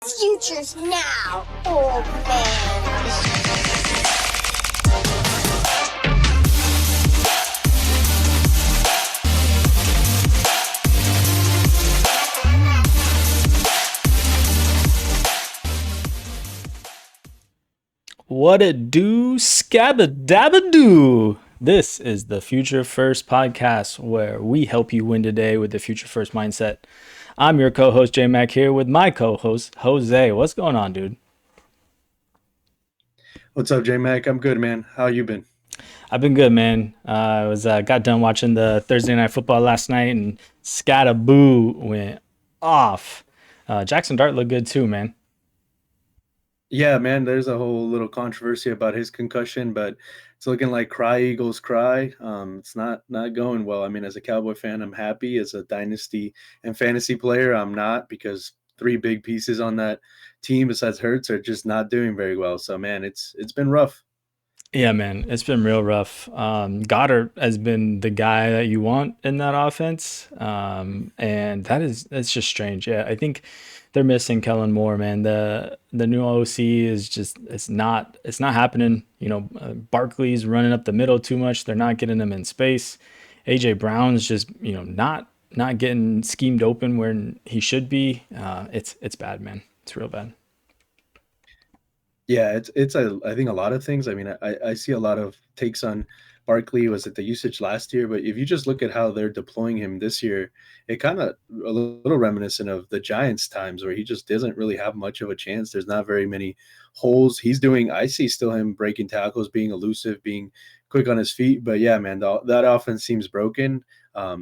Future's now, old man. What it do, scabba-dabba-doo. This is the Future First podcast where we help you win today with the Future First mindset. I'm your co-host Jmac here with my co-host Jose. What's going on, dude? What's up, Jmac? I'm good, man. How you been? I've been good, man. I was got done watching the Thursday Night Football last night, and Scattaboo went off. Jackson Dart looked good too, man. Yeah, man, there's a whole little controversy about his concussion, but it's looking like cry Eagles cry. It's not going well. I mean, as a Cowboy fan, I'm happy. As a dynasty and fantasy player, I'm not, because three big pieces on that team besides Hurts are just not doing very well. So, man, it's been rough. Yeah, man, it's been real rough. Goddard has been the guy that you want in that offense, and that's just strange. Yeah, I think they're missing Kellen Moore, man. The new OC is just it's not happening. Barkley's running up the middle too much. They're not getting him in space. AJ Brown's just not getting schemed open where he should be. It's bad, man. It's real bad. Yeah, I think a lot of things. I mean, I see a lot of takes on Barkley. Was it the usage last year? But if you just look at how they're deploying him this year, it kind of a little reminiscent of the Giants times where he just doesn't really have much of a chance. There's not very many holes. I see still him breaking tackles, being elusive, being quick on his feet. But yeah, man, that offense seems broken.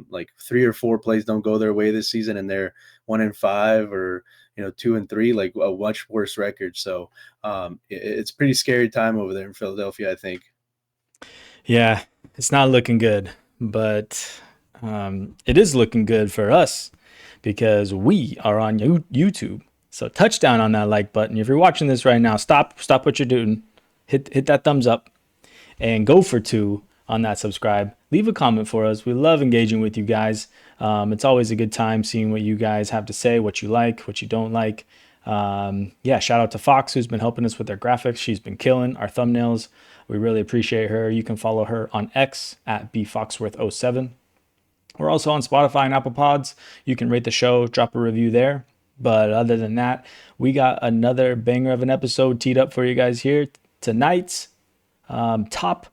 Like three or four plays don't go their way this season, and they're 1-5 or 2-3, like a much worse record. So it's pretty scary time over there in Philadelphia, I think. Yeah, it's not looking good, but it is looking good for us because we are on YouTube. So touchdown on that like button. If you're watching this right now, stop what you're doing, hit that thumbs up, and go for two on that subscribe. Leave a comment for us. We love engaging with you guys. It's always a good time seeing what you guys have to say, what you like, what you don't like. Yeah, shout out to Fox, who's been helping us with our graphics. She's been killing our thumbnails. We really appreciate her. You can follow her on X at bfoxworth07. We're also on Spotify and Apple Pods. You can rate the show, drop a review there. But other than that, we got another banger of an episode teed up for you guys here. Tonight's top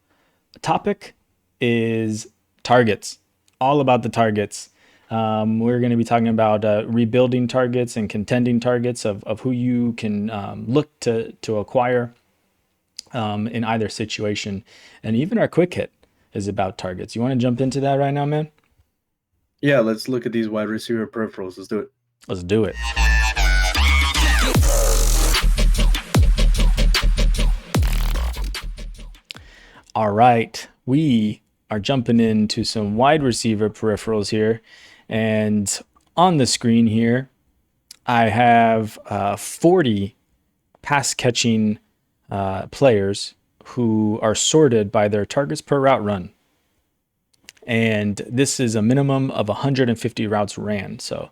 topic is targets, all about the targets. We're going to be talking about rebuilding targets and contending targets of who you can look to acquire in either situation. And even our quick hit is about targets. You want to jump into that right now, man? Yeah, let's look at these wide receiver peripherals. Let's do it. Let's do it. All right, we are jumping into some wide receiver peripherals here. And on the screen here, I have 40 pass catching players who are sorted by their targets per route run. And this is a minimum of 150 routes ran. So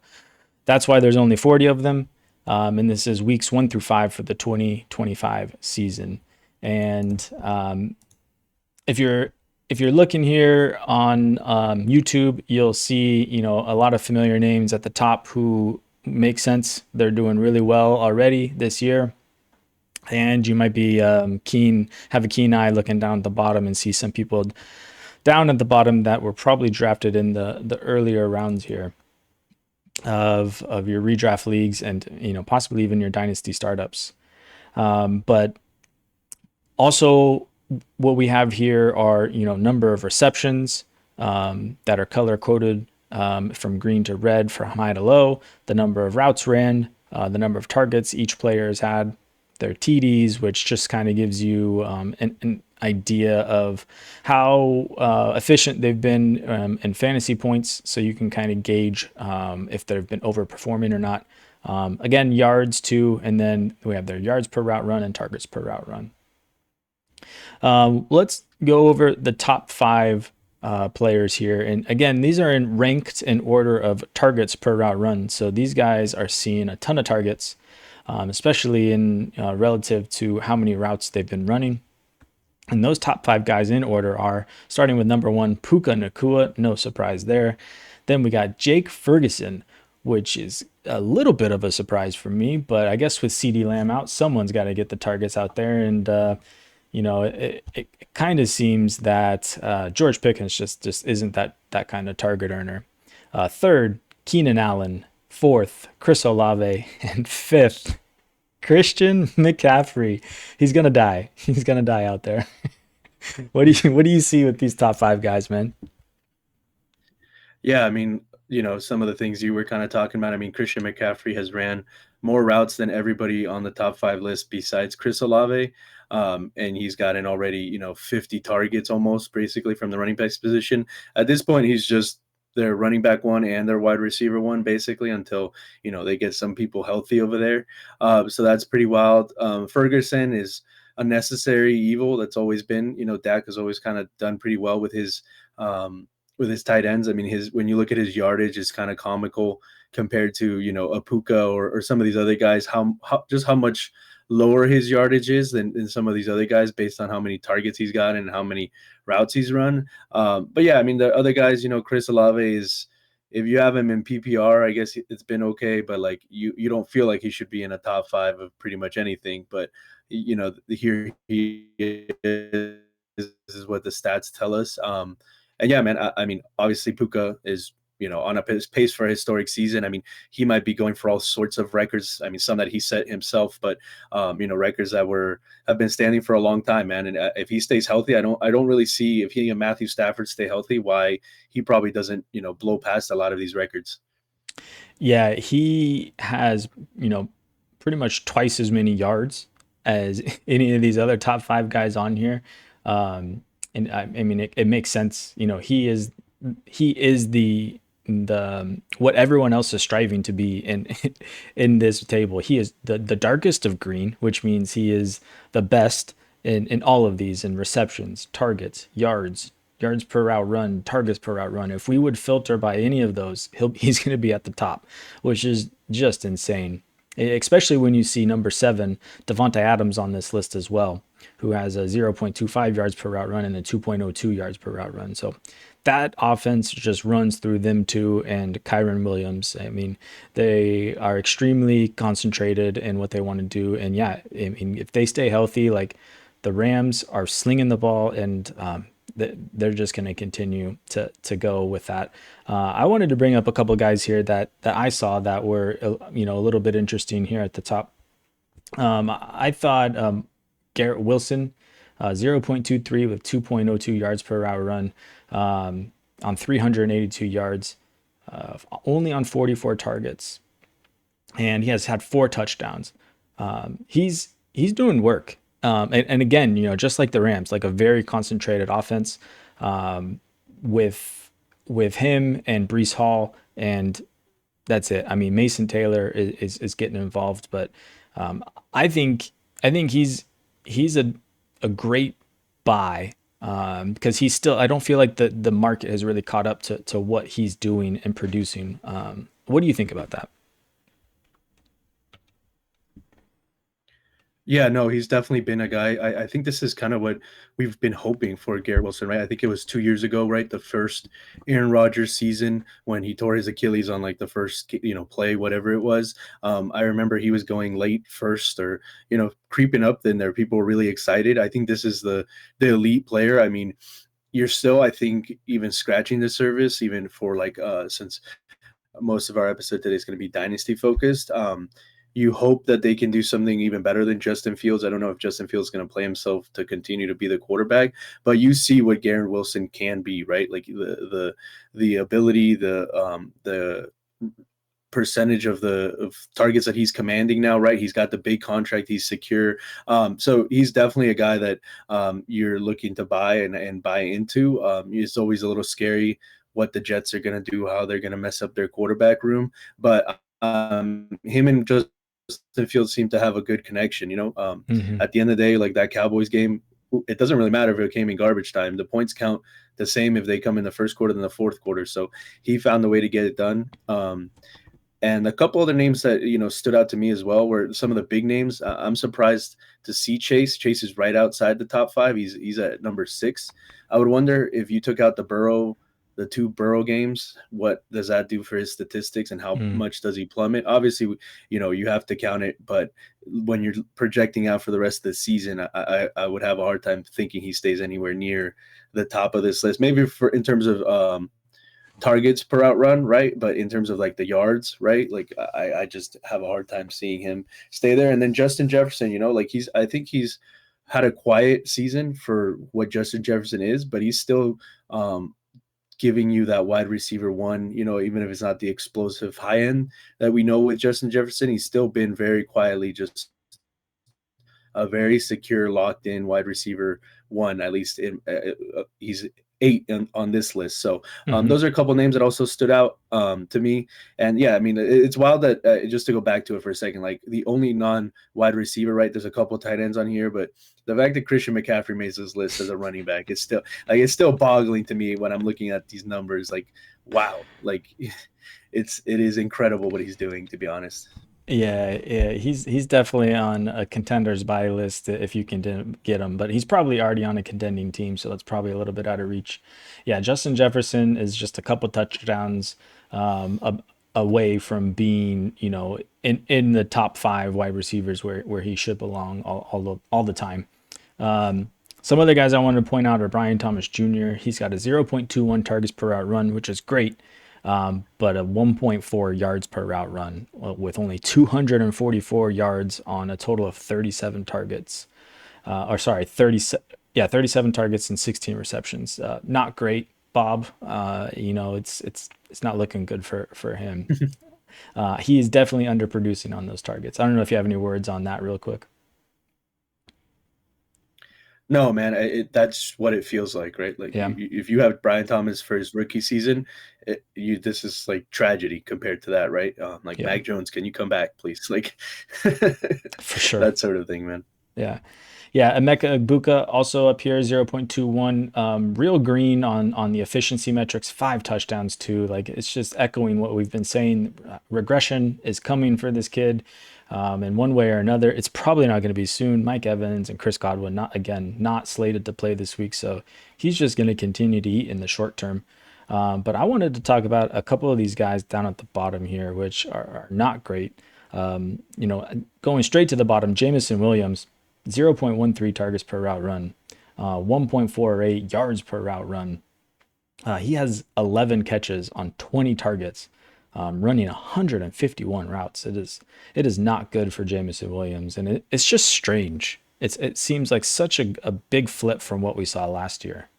that's why there's only 40 of them. And this is weeks 1-5 for the 2025 season. And if you're looking here on YouTube, you'll see a lot of familiar names at the top who make sense. They're doing really well already this year, and you might be have a keen eye looking down at the bottom and see some people down at the bottom that were probably drafted in the earlier rounds here of your redraft leagues and possibly even your dynasty startups. But also, what we have here are number of receptions that are color coded from green to red from high to low, the number of routes ran, the number of targets each player has had, their TDs, which just kind of gives you an idea of how efficient they've been in fantasy points, so you can kind of gauge if they've been overperforming or not. Again, yards too, and then we have their yards per route run and targets per route run. Let's go over the top 5 players here. And again, these are ranked in order of targets per route run. So these guys are seeing a ton of targets. especially in relative to how many routes they've been running. And those top 5 guys in order are starting with number 1, Puka Nacua. No surprise there. Then we got Jake Ferguson, which is a little bit of a surprise for me, but I guess with CD Lamb out, someone's got to get the targets out there. And, it kind of seems that George Pickens just isn't that kind of target earner. Third, Keenan Allen. Fourth, Chris Olave. And fifth, Christian McCaffrey. He's gonna die. He's gonna die out there. What do you see with these top 5 guys, man? Yeah, I mean, some of the things you were kind of talking about. I mean, Christian McCaffrey has ran more routes than everybody on the top 5 list besides Chris Olave. And he's gotten already, 50 targets almost basically from the running back position. At this point, he's just their running back one and their wide receiver one basically until, they get some people healthy over there. So that's pretty wild. Ferguson is a necessary evil. That's always been, Dak has always kind of done pretty well with his tight ends. I mean, when you look at his yardage, is kind of comical compared to a Puka or some of these other guys. How much lower his yardage is than some of these other guys based on how many targets he's got and how many routes he's run. But yeah, I mean the other guys, Chris Olave is. If you have him in PPR, I guess it's been okay, but like you don't feel like he should be in a top 5 of pretty much anything. But here he is. This is what the stats tell us. And yeah, man, I mean, obviously Puka is, on a pace for a historic season. I mean, he might be going for all sorts of records. I mean, some that he set himself, but records that have been standing for a long time, man. And if he stays healthy, I don't really see, if he and Matthew Stafford stay healthy, why he probably doesn't, blow past a lot of these records. Yeah, he has, pretty much twice as many yards as any of these other top 5 guys on here. And I mean, it makes sense. He is the what everyone else is striving to be in in this table. He is the darkest of green, which means he is the best in all of these, in receptions, targets, yards per route run, targets per route run. If we would filter by any of those, he's going to be at the top, which is just insane. Especially when you see number 7, Devontae Adams, on this list as well, who has a 0.25 yards per route run and a 2.02 yards per route run. So that offense just runs through them too, and Kyron Williams. I mean, they are extremely concentrated in what they want to do. And yeah, I mean, if they stay healthy, like the Rams are slinging the ball, and they're just going to continue to go with that. I wanted to bring up a couple of guys here that I saw that were a little bit interesting here at the top. I thought Garrett Wilson, 0.23 with 2.02 yards per route run, on 382 yards, only on 44 targets, and he has had 4 touchdowns. He's doing work. And again, just like the Rams, like a very concentrated offense, with him and Breece Hall, and that's it. I mean, Mason Taylor is getting involved, but I think he's a great buy, because he's still. I don't feel like the market has really caught up to what he's doing and producing. What do you think about that? Yeah, no, he's definitely been a guy. I think this is kind of what we've been hoping for Garrett Wilson, right? I think it was 2 years ago, right? The first Aaron Rodgers season when he tore his Achilles on like the first, play, whatever it was. I remember he was going late first, or, creeping up. Then there, people were really excited. I think this is the elite player. I mean, you're still, I think, even scratching the surface, even for like, since most of our episode today is going to be Dynasty focused. You hope that they can do something even better than Justin Fields. I don't know if Justin Fields is going to play himself to continue to be the quarterback, but you see what Garrett Wilson can be, right? Like the ability, the percentage of targets that he's commanding now, right? He's got the big contract, he's secure. So he's definitely a guy that you're looking to buy and buy into. It's always a little scary what the Jets are going to do, how they're going to mess up their quarterback room, but him and Justin Fields seem to have a good connection. Hmm. At the end of the day, like that Cowboys game, it doesn't really matter if it came in garbage time. The points count the same if they come in the first quarter than the fourth quarter. So he found the way to get it done. And a couple other names that stood out to me as well were some of the big names. I'm surprised to see Chase. Chase is right outside the top five. He's at number 6. I would wonder if you took out the 2 Burrow games, what does that do for his statistics and how Mm. much does he plummet? Obviously, you have to count it, but when you're projecting out for the rest of the season, I would have a hard time thinking he stays anywhere near the top of this list. Maybe in terms of targets per out run, right? But in terms of like the yards, right? Like I just have a hard time seeing him stay there. And then Justin Jefferson, like I think he's had a quiet season for what Justin Jefferson is, but he's still giving you that wide receiver one, even if it's not the explosive high end that we know with Justin Jefferson, he's still been very quietly just a very secure, locked in wide receiver one. At least he's 8 on this list. So Hmm. those are a couple names that also stood out to me. And yeah, I mean, it's wild that just to go back to it for a second, like the only non-wide receiver, right? There's a couple tight ends on here, but the fact that Christian McCaffrey makes this list as a running back, it's still boggling to me when I'm looking at these numbers. Like, wow, like it is incredible what he's doing, to be honest. Yeah, yeah, he's definitely on a contenders buy list if you can get him, but he's probably already on a contending team, so that's probably a little bit out of reach. Yeah, Justin Jefferson is just a couple touchdowns away from being, in the top 5 wide receivers where he should belong all the time. Some other guys I wanted to point out are Brian Thomas Jr. He's got a 0.21 targets per route run, which is great, but a 1.4 yards per route run with only 244 yards on a total of 37 targets. Or sorry, 37 targets and 16 receptions. Not great, Bob. It's not looking good for him. He is definitely underproducing on those targets. I don't know if you have any words on that real quick. No, man, that's what it feels like, right? Like Yeah, if you have Brian Thomas for his rookie season, this is like tragedy compared to that, right? Like yeah, Mac Jones, can you come back, please? Like for sure. that sort of thing, man. Yeah. Yeah, Emeka Egbuka also up here, 0.21. Real green on the efficiency metrics, 5 touchdowns too. Like it's just echoing what we've been saying. Regression is coming for this kid, in one way or another. It's probably not going to be soon. Mike Evans and Chris Godwin not slated to play this week, so he's just going to continue to eat in the short term. But I wanted to talk about a couple of these guys down at the bottom here, which are not great. Going straight to the bottom, Jamison Williams. 0.13 targets per route run, 1.48 yards per route run. He has 11 catches on 20 targets, running 151 routes. It is not good for Jamison Williams, and it's just strange. It seems like such a big flip from what we saw last year.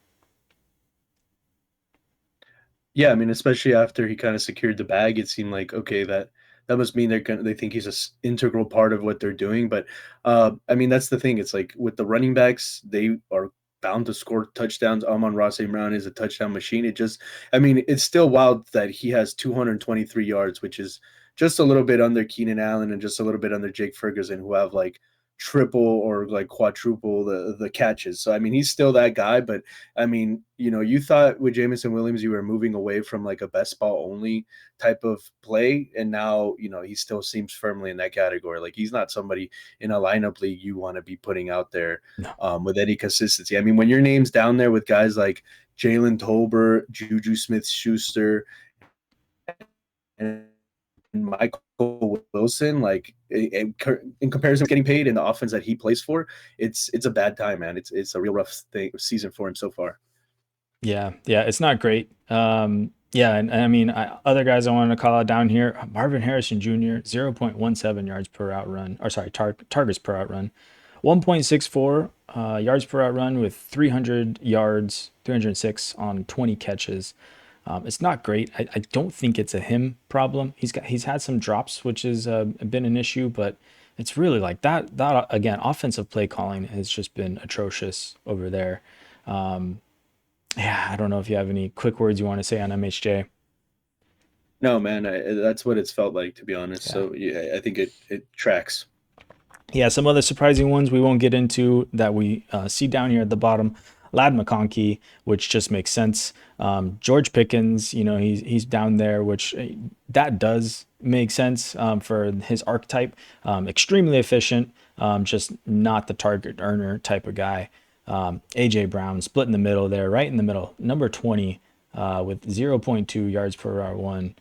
Yeah, I mean, especially after he kind of secured the bag, it seemed like okay, that must mean they think he's integral part of what they're doing. But I mean, that's the thing. It's like with the running backs, they are bound to score touchdowns. Amon-Ra St. Brown is a touchdown machine. I mean, it's still wild that he has 223 yards, which is just a little bit under Keenan Allen and just a little bit under Jake Ferguson, who have like triple or like quadruple the catches. So I mean, he's still that guy, but I mean, you thought with Jamison Williams you were moving away from like a best ball only type of play, and now he still seems firmly in that category. Like he's not somebody in a lineup league you want to be putting out there No. with any consistency. I mean, when your name's down there with guys like Jalen Tolbert, Juju Smith-Schuster, and Michael Wilson, like in comparison to getting paid in the offense that he plays for, it's a bad time, man. It's a real rough season for him so far. Yeah, yeah, it's not great. Yeah, and I mean, other guys I wanted to call out down here, Marvin Harrison Jr., 0.17 yards per route run, or sorry, targets per route run, 1.64 yards per route run with 300 yards, 306 on 20 catches. It's not great. I don't think it's a him problem. He's had some drops, which has been an issue, but it's really like that again. Offensive play calling has just been atrocious over there. Um, yeah, I don't know if you have any quick words you want to say on MHJ. No, man, that's what it's felt like, to be honest. Yeah. So yeah, I think it tracks. Yeah, some other surprising ones we won't get into that we see down here at the bottom. Lad McConkey, which just makes sense. George Pickens, he's down there, which that does make sense for his archetype. Extremely efficient, just not the target earner type of guy. AJ Brown split in the middle there, right in the middle, number 20 with 0.2 yards per R1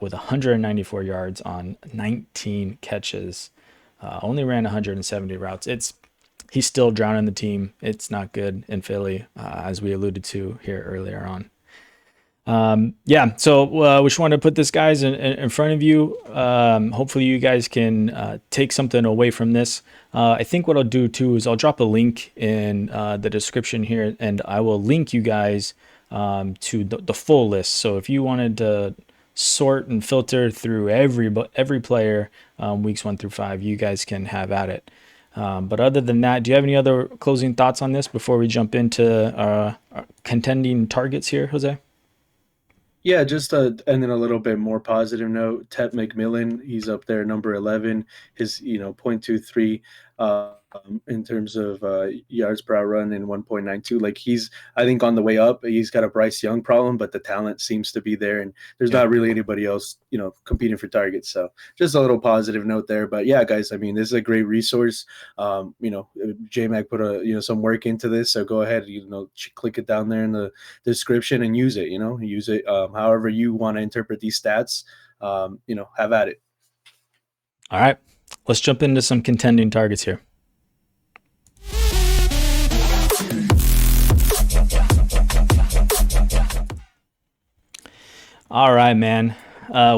with 194 yards on 19 catches. Only ran 170 routes. He's still drowning the team. It's not good in Philly, as we alluded to here earlier on. So we just wanted to put this guys in front of you. Hopefully you guys can take something away from this. I think what I'll do too is I'll drop a link in the description here, and I will link you guys to the full list. So if you wanted to sort and filter through every player weeks 1 through 5, you guys can have at it. But other than that, do you have any other closing thoughts on this before we jump into our contending targets here, Jose? Yeah, just and then a little bit more positive note. TetairoaMcMillan, he's up there, number 11. His 0.23 in terms of yards per hour run and 1.92. Like he's, I think, on the way up. He's got a Bryce Young problem, but the talent seems to be there, and there's not really anybody else, competing for targets. So just a little positive note there. But yeah, guys, I mean, this is a great resource. Jmac put some work into this, so go ahead, click it down there in the description and use it. Use it however you want to interpret these stats. Have at it. All right, let's jump into some contending targets here. All right, man.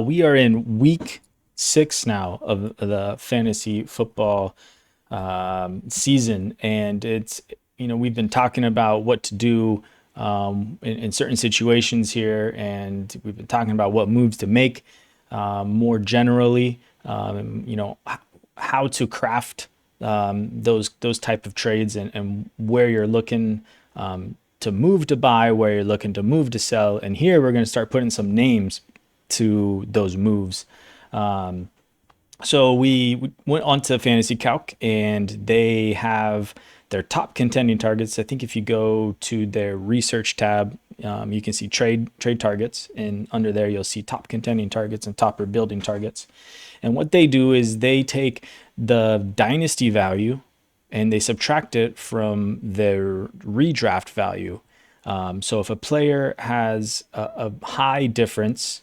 We are in week 6 now of the fantasy football season, and it's we've been talking about what to do in certain situations here, and we've been talking about what moves to make more generally. How to craft those type of trades, and where you're looking to move to buy, where you're looking to move to sell. And here we're going to start putting some names to those moves. So we went on to Fantasy Calc, and they have their top contending targets. I think if you go to their research tab, you can see trade targets, and under there you'll see top contending targets and top rebuilding targets. And what they do is they take the dynasty value and they subtract it from their redraft value. So if a player has a high difference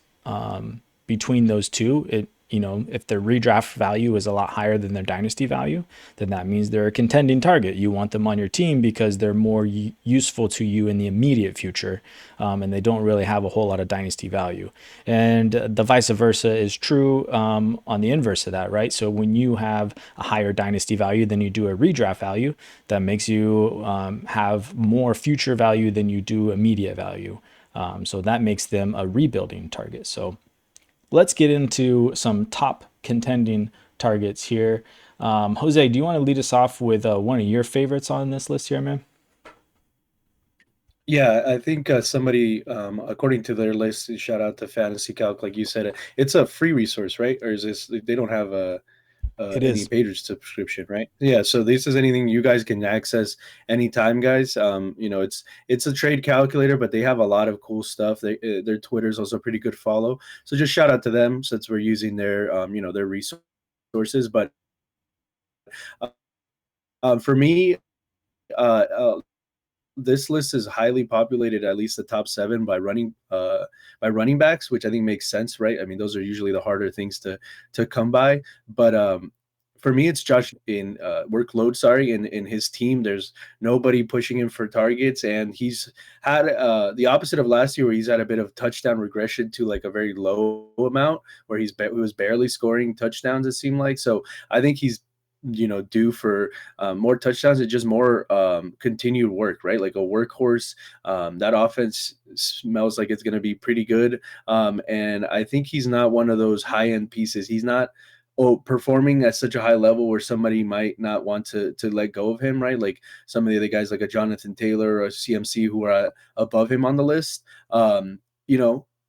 between those two, if their redraft value is a lot higher than their dynasty value, then that means they're a contending target. You want them on your team because they're more useful to you in the immediate future, and they don't really have a whole lot of dynasty value. And the vice versa is true on the inverse of that, right? So when you have a higher dynasty value than you do a redraft value, that makes you have more future value than you do immediate value. So that makes them a rebuilding target. So let's get into some top contending targets here. Jose, do you want to lead us off with one of your favorites on this list here, man? Yeah, I think somebody, according to their list, shout out to Fantasy Calc, like you said, it's a free resource, right? Or is this, they don't have It any is. paid subscription, right? Yeah, so this is anything you guys can access anytime, guys. It's a trade calculator, but they have a lot of cool stuff. Their Twitter is also pretty good follow. So just shout out to them since we're using their their resources. But for me, uh, this list is highly populated, at least the top 7 by running backs, which I think makes sense, right? I mean, those are usually the harder things to come by. But for me, it's Josh in workload. Sorry, in his team, there's nobody pushing him for targets, and he's had the opposite of last year, where he's had a bit of touchdown regression to like a very low amount, where he was barely scoring touchdowns. It seemed like. So I think he's due for more touchdowns and just more continued work, right? Like a workhorse. That offense smells like it's going to be pretty good. And I think he's not one of those high end pieces. He's not performing at such a high level where somebody might not want to let go of him, right? Like some of the other guys, like a Jonathan Taylor or a CMC, who are above him on the list.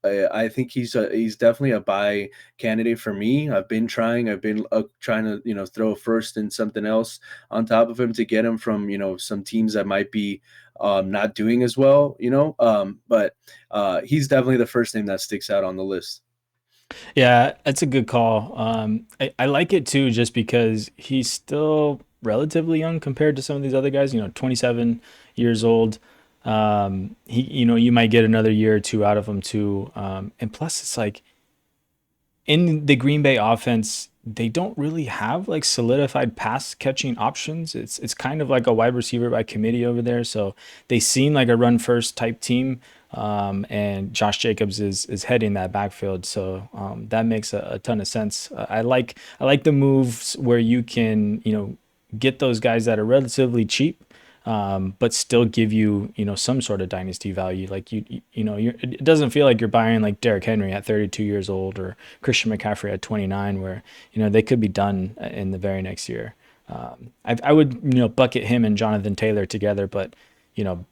I think he's definitely a buy candidate for me. I've been trying to throw a first and something else on top of him to get him from some teams that might be not doing as well. But he's definitely the first name that sticks out on the list. Yeah, that's a good call. I like it too, just because he's still relatively young compared to some of these other guys. 27 years old. You might get another year or two out of him too. And plus, it's like in the Green Bay offense, they don't really have like solidified pass catching options. It's kind of like a wide receiver by committee over there. So they seem like a run first type team. And Josh Jacobs is heading that backfield. So that makes a ton of sense. I like the moves where you can get those guys that are relatively cheap, but still give you some sort of dynasty value. Like it doesn't feel like you're buying like Derrick Henry at 32 years old or Christian McCaffrey at 29, where they could be done in the very next year. I would bucket him and Jonathan Taylor together, but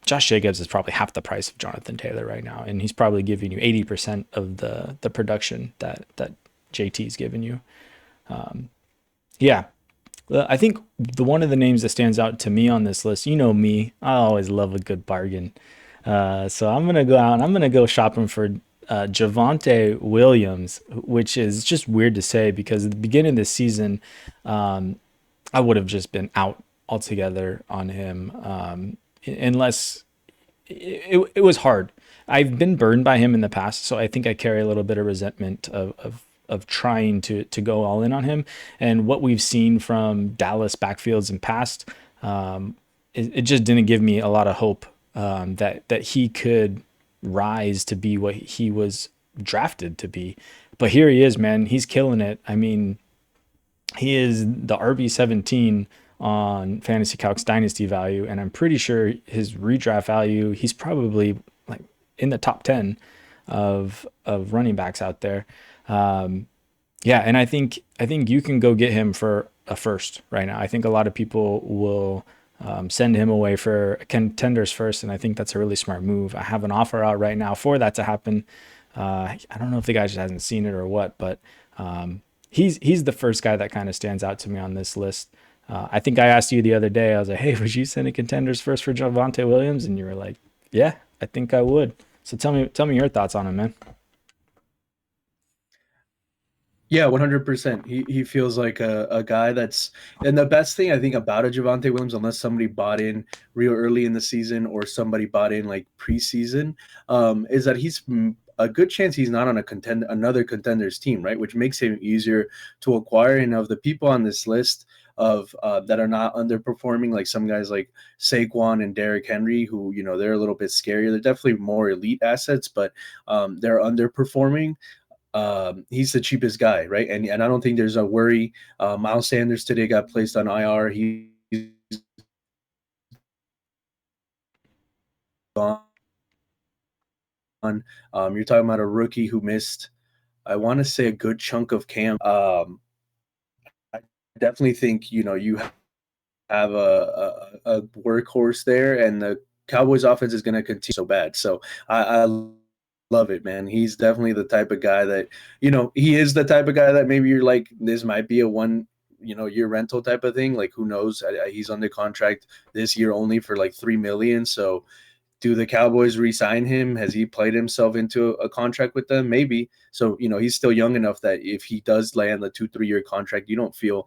Josh Jacobs is probably half the price of Jonathan Taylor right now, and he's probably giving you 80% of the production that JT's giving you. Yeah, I think the one of the names that stands out to me on this list, me, I always love a good bargain. So I'm gonna go out and I'm gonna go shopping for Javonte Williams, which is just weird to say because at the beginning of the season, I would have just been out altogether on him, unless it was hard. I've been burned by him in the past, so I think I carry a little bit of resentment of trying to go all in on him. And what we've seen from Dallas backfields in past, it just didn't give me a lot of hope that he could rise to be what he was drafted to be. But here he is, man. He's killing it. I mean, he is the RB17 on Fantasy Calc's dynasty value, and I'm pretty sure his redraft value, he's probably like in the top 10 of running backs out there. Yeah, and I think you can go get him for a first right now. I think a lot of people will send him away for a contenders first, and I think that's a really smart move. I have an offer out right now for that to happen. I don't know if the guy just hasn't seen it or what, but he's the first guy that kind of stands out to me on this list. I think I asked you the other day. I was like, "Hey, would you send a contenders first for Javonte Williams?" And you were like, "Yeah, I think I would." So tell me your thoughts on him, man. Yeah, 100%. He feels like a guy that's, and the best thing I think about a Javante Williams, unless somebody bought in real early in the season or somebody bought in like preseason, is that he's a good chance he's not on another contenders team, right? Which makes him easier to acquire. And of the people on this list of that are not underperforming, like some guys like Saquon and Derrick Henry, who they're a little bit scarier. They're definitely more elite assets, but they're underperforming. He's the cheapest guy, right? And I don't think there's a worry. Miles Sanders today got placed on IR. He's gone. You're talking about a rookie who missed, I want to say, a good chunk of camp. I definitely think you have a workhorse there, and the Cowboys offense is going to continue so bad. So I love it, man. He's definitely the type of guy that, he is the type of guy that maybe you're like, this might be a year rental type of thing. Like, who knows? He's under contract this year only for like 3 million. So do the Cowboys re-sign him? Has he played himself into a contract with them? Maybe. So, he's still young enough that if he does land the 2-3 year contract, you'll feel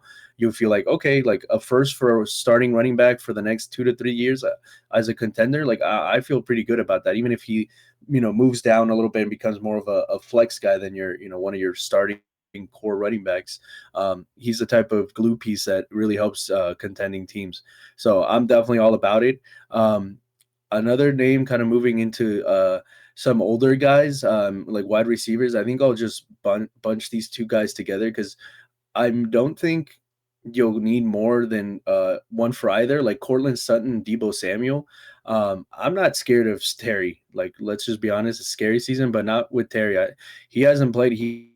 like, okay, like a first for a starting running back for the next 2 to 3 years as a contender. Like I feel pretty good about that. Even if he, moves down a little bit and becomes more of a flex guy than one of your starting core running backs. He's the type of glue piece that really helps contending teams. So I'm definitely all about it. Another name kind of moving into some older guys, like wide receivers. I think I'll just bunch these two guys together because I don't think you'll need more than one for either, like Cortland Sutton and Debo Samuel. I'm not scared of Terry. Like, let's just be honest, it's a scary season, but not with Terry. He hasn't played. He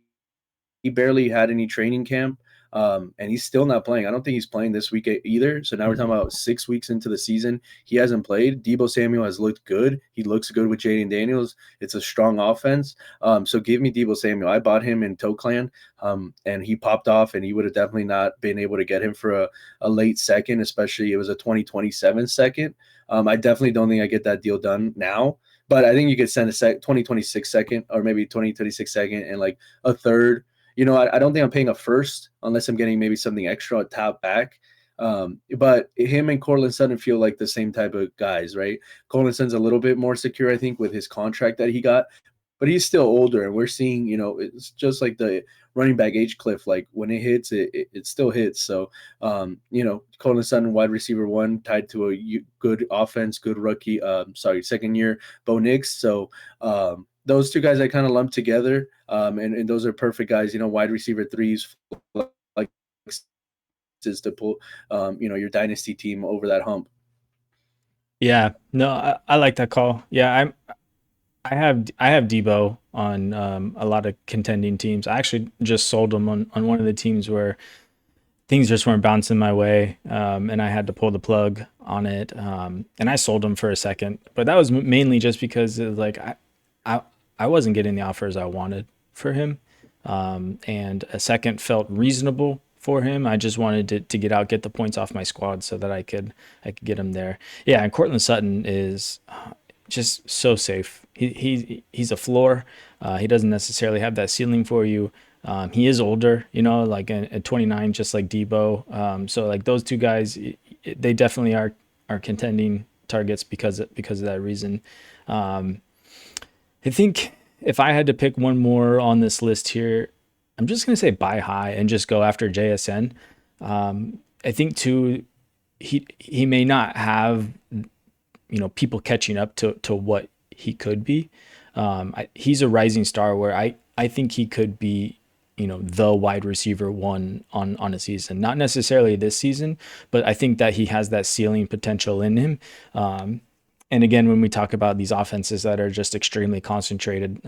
barely had any training camp. And he's still not playing. I don't think he's playing this week either. So now we're talking about 6 weeks into the season. He hasn't played. Deebo Samuel has looked good. He looks good with Jaden Daniels. It's a strong offense. So give me Deebo Samuel. I bought him in Toclan, and he popped off, and he would have definitely not been able to get him for a late second, especially it was a 2027 second. I definitely don't think I get that deal done now, but I think you could send a 2026 second, or maybe 2026 second and like a third. I don't think I'm paying a first unless I'm getting maybe something extra on top back. But him and Cortland Sutton feel like the same type of guys, right? Cortland Sutton's a little bit more secure, I think, with his contract that he got, but he's still older, and we're seeing, it's just like the running back age cliff. Like when it hits, it still hits. So, Cortland Sutton, wide receiver 1, tied to a good offense, good rookie. Second year Bo Nix. So, those two guys I kind of lump together, and those are perfect guys. Wide receiver 3s, like is to pull, your dynasty team over that hump. Yeah, no, I like that call. Yeah, I have Debo on a lot of contending teams. I actually just sold him on one of the teams where things just weren't bouncing my way, and I had to pull the plug on it. And I sold him for a second, but that was mainly just because I I wasn't getting the offers I wanted for him, and a second felt reasonable for him. I just wanted to get the points off my squad so that I could get him there. Yeah, and Cortland Sutton is just so safe. He's a floor. He doesn't necessarily have that ceiling for you. He is older, like at 29, just like Debo. So like those two guys, they definitely are contending targets because of that reason. I think if I had to pick one more on this list here, I'm just gonna say buy high and just go after JSN. I think too, he may not have people catching up to what he could be. He's a rising star where I think he could be the wide receiver 1 on a season, not necessarily this season, but I think that he has that ceiling potential in him. And again, when we talk about these offenses that are just extremely concentrated,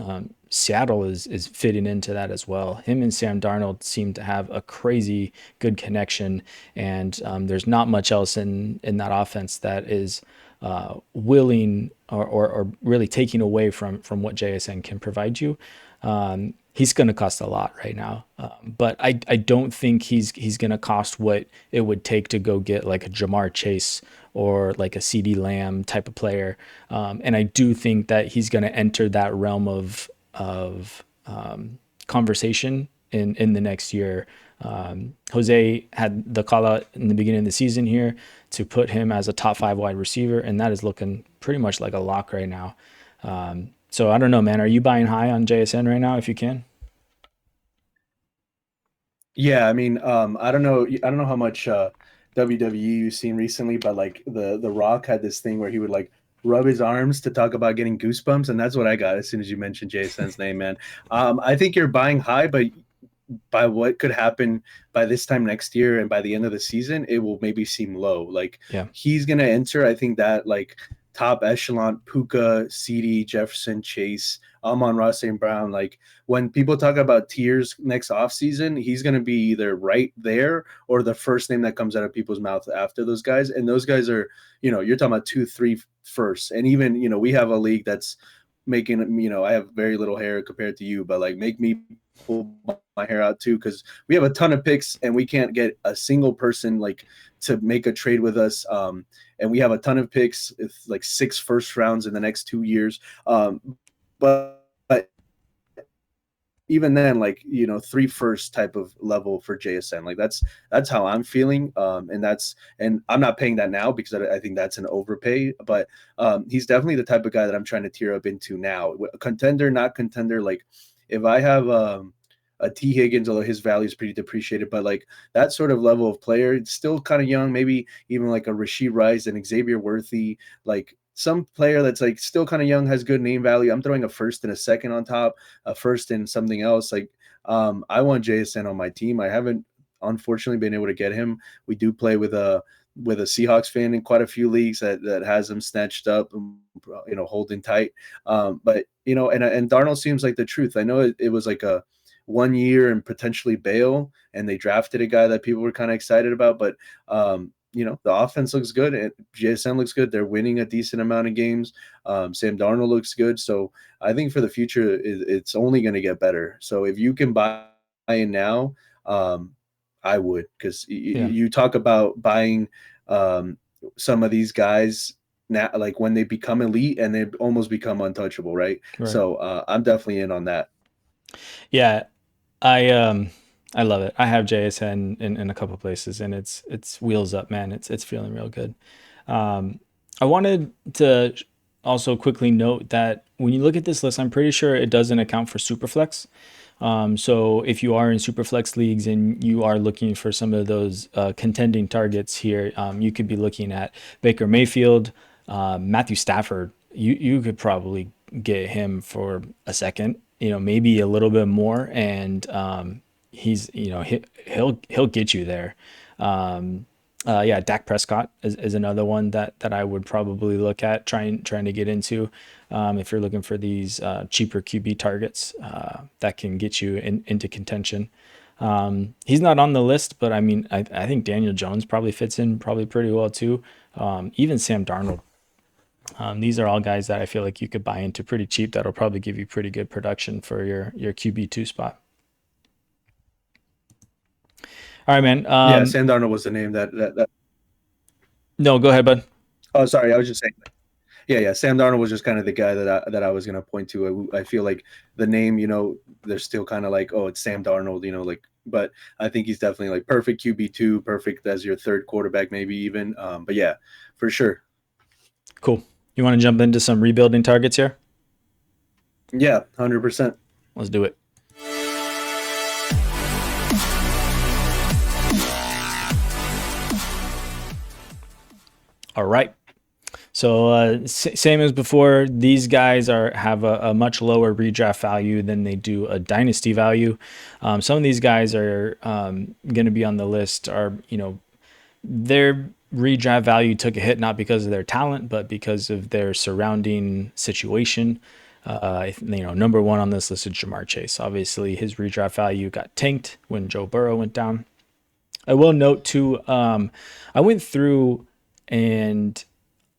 Seattle is fitting into that as well. Him and Sam Darnold seem to have a crazy good connection, and there's not much else in that offense that is willing or really taking away from what JSN can provide you. He's going to cost a lot right now, but I don't think he's going to cost what it would take to go get like a Jamar Chase or like a CD Lamb type of player. And I do think that he's going to enter that realm of conversation in the next year. Jose had the call out in the beginning of the season here to put him as a top 5 wide receiver, and that is looking pretty much like a lock right now. So I don't know, man. Are you buying high on JSN right now if you can? Yeah, I mean, I don't know how much WWE you've seen recently, but like the Rock had this thing where he would like rub his arms to talk about getting goosebumps, and that's what I got as soon as you mentioned JSN's name, man. I think you're buying high, but by what could happen by this time next year and by the end of the season, it will maybe seem low. Like Yeah. he's gonna enter, I think that like top echelon Puka, CD, Jefferson, Chase, Amon-Ra St. Brown. Like when people talk about tiers next offseason, he's gonna be either right there or the first name that comes out of people's mouth after those guys. And those guys are, you're talking about 2, 3 firsts. And even, we have a league that's making, I have very little hair compared to you, but like make me pull my hair out too, because we have a ton of picks and we can't get a single person like to make a trade with us. And we have a ton of picks, it's like 6 first rounds in the next 2 years. But even then, like 3 first type of level for JSN, like that's how I'm feeling. And I'm not paying that now because I think that's an overpay. But he's definitely the type of guy that I'm trying to tier up into now. Contender, not contender. Like if I have a T Higgins, although his value is pretty depreciated, but like that sort of level of player, it's still kind of young, maybe even like a Rashee Rice and Xavier Worthy, like some player that's like still kind of young, has good name value. I'm throwing a first and a second on top, a first and something else. Like I want JSN on my team. I haven't unfortunately been able to get him. We do play with a Seahawks fan in quite a few leagues that has him snatched up, holding tight. But and Darnold seems like the truth. I know it was like a 1 year and potentially bail, and they drafted a guy that people were kind of excited about. But the offense looks good, and JSN looks good. They're winning a decent amount of games. Sam Darnold looks good. So I think for the future, it's only going to get better. So if you can buy in now, I would, because you talk about buying some of these guys now, like when they become elite and they almost become untouchable, right? So I'm definitely in on that. Yeah, I love it. I have JSN in a couple places, and it's wheels up, man. It's feeling real good. I wanted to also quickly note that when you look at this list, I'm pretty sure it doesn't account for Superflex. So if you are in Superflex leagues and you are looking for some of those contending targets here, you could be looking at Baker Mayfield, Matthew Stafford. You could probably get him for a second, maybe a little bit more, and he's he'll get you there. Yeah, Dak Prescott is another one that I would probably look at trying to get into if you're looking for these cheaper QB targets that can get you into contention. He's not on the list, but I mean, I think Daniel Jones probably fits in probably pretty well too. Even Sam Darnold. These are all guys that I feel like you could buy into pretty cheap. That'll probably give you pretty good production for your QB2 spot. All right, man. Yeah, Sam Darnold was the name that. No, go ahead, bud. Oh, sorry. I was just saying. Yeah. Sam Darnold was just kind of the guy that I was going to point to. I feel like the name, they're still kind of like, oh, it's Sam Darnold, but I think he's definitely like perfect QB2, perfect as your third quarterback, maybe even. But yeah, for sure. Cool. You want to jump into some rebuilding targets here? Yeah, 100%. Let's do it. All right. So same as before, these guys have a much lower redraft value than they do a dynasty value. Some of these guys are going to be on the list their redraft value took a hit not because of their talent, but because of their surrounding situation. Number one on this list is Ja'Marr Chase. Obviously, his redraft value got tanked when Joe Burrow went down. I will note too, I went through and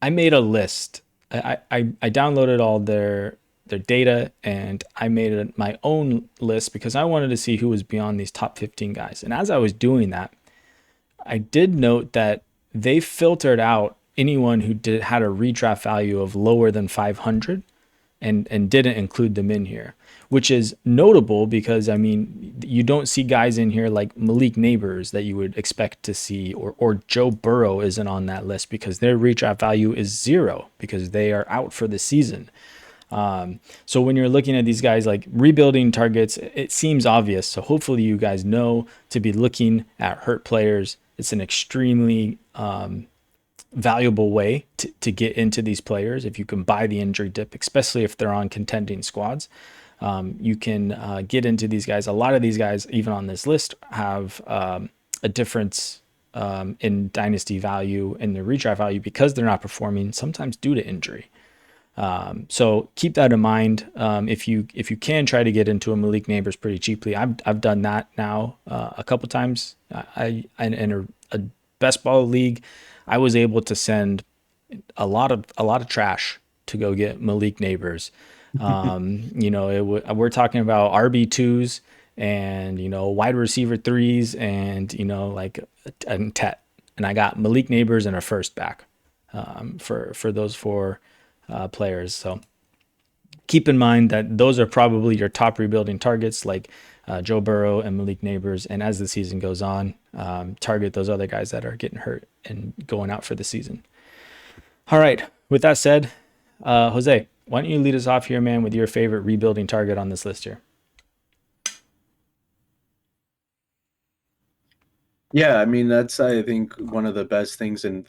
I made a list. I downloaded all their data and I made my own list because I wanted to see who was beyond these top 15 guys. And as I was doing that, I did note that they filtered out anyone who had a redraft value of lower than 500 and didn't include them in here, which is notable because, I mean, you don't see guys in here like Malik Neighbors that you would expect to see, or Joe Burrow isn't on that list because their redraft value is 0 because they are out for the season. So when you're looking at these guys like rebuilding targets, it seems obvious. So hopefully you guys know to be looking at hurt players. It's an extremely valuable way to get into these players. If you can buy the injury dip, especially if they're on contending squads, you can get into these guys. A lot of these guys, even on this list, have a difference in dynasty value and their redraft value because they're not performing, sometimes due to injury. So keep that in mind. If you can try to get into a Malik Neighbors pretty cheaply, I've done that now a couple times. I in a best ball league, I was able to send a lot of trash to go get Malik Neighbors. We're talking about RB2s and wide receiver 3s and Tet, and I got Malik Neighbors and a first back for those 4 players. So keep in mind that those are probably your top rebuilding targets, like Joe Burrow and Malik Neighbors. And as the season goes on, target those other guys that are getting hurt and going out for the season. All right. With that said, Jose, why don't you lead us off here, man, with your favorite rebuilding target on this list here? Yeah, I mean that's I think one of the best things and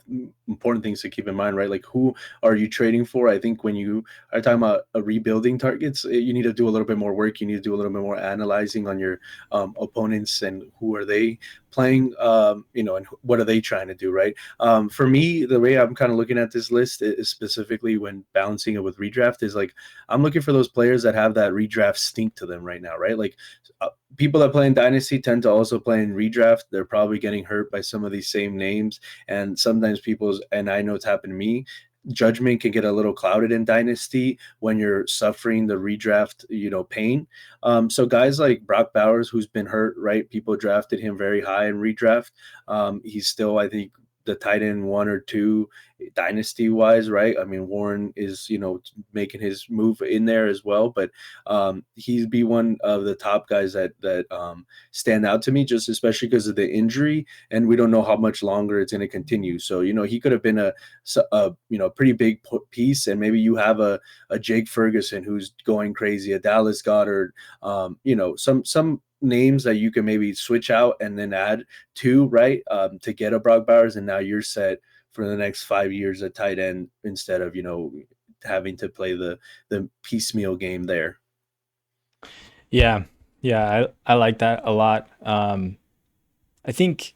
important things to keep in mind, right? Like who are you trading for? I think when you are talking about rebuilding targets, you need to do a little bit more work. You need to do a little bit more analyzing on your opponents and who are they playing, and what are they trying to do, right? For me, the way I'm kind of looking at this list is specifically when balancing it with redraft is like I'm looking for those players that have that redraft stink to them right now, right? Like people that play in Dynasty tend to also play in redraft. They're probably getting hurt by some of these same names. And sometimes people's, and I know it's happened to me, judgment can get a little clouded in Dynasty when you're suffering the redraft, pain. So guys like Brock Bowers, who's been hurt, right? People drafted him very high in redraft. He's still, I think, the tight end 1 or 2 dynasty wise, right? I mean, Warren is, making his move in there as well, but he'd be one of the top guys that stand out to me, just especially because of the injury, and we don't know how much longer it's going to continue. So he could have been a pretty big piece, and maybe you have a Jake Ferguson who's going crazy, a Dallas Goddard, some names that you can maybe switch out and then add to, right, to get a Brock Bowers, and now you're set for the next 5 years at tight end instead of having to play the piecemeal game there. Yeah, yeah, I like that a lot. I think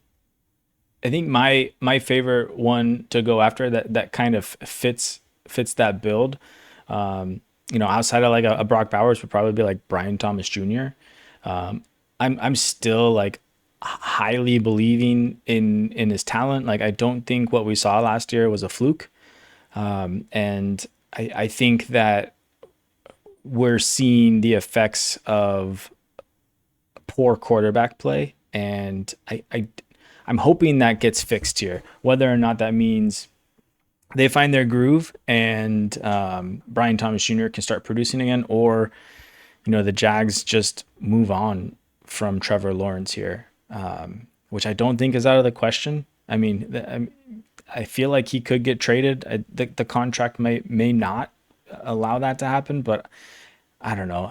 I think my favorite one to go after that kind of fits that build. Outside of like a Brock Bowers would probably be like Brian Thomas Jr. I'm still like highly believing in his talent. Like I don't think what we saw last year was a fluke. And I think that we're seeing the effects of poor quarterback play, and I'm hoping that gets fixed here. Whether or not that means they find their groove and Brian Thomas Jr. can start producing again, or the Jags just move on from Trevor Lawrence here, which I don't think is out of the question. I mean, I feel like he could get traded. The contract may not allow that to happen, but I don't know.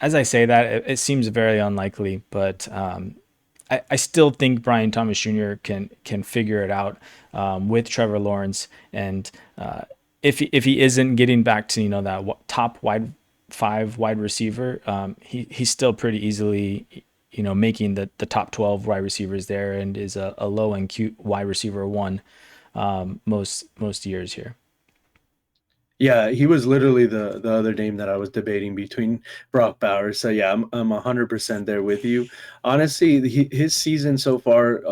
As I say that, it seems very unlikely, but I still think Brian Thomas Jr. can figure it out with Trevor Lawrence, and if he isn't getting back to that top wide five wide receiver, he's still pretty easily making the top 12 wide receivers there, and is a low and cute wide receiver one most years here. Yeah, he was literally the other name that I was debating between Brock Bowers. So yeah, I'm 100% there with you. Honestly, his season so far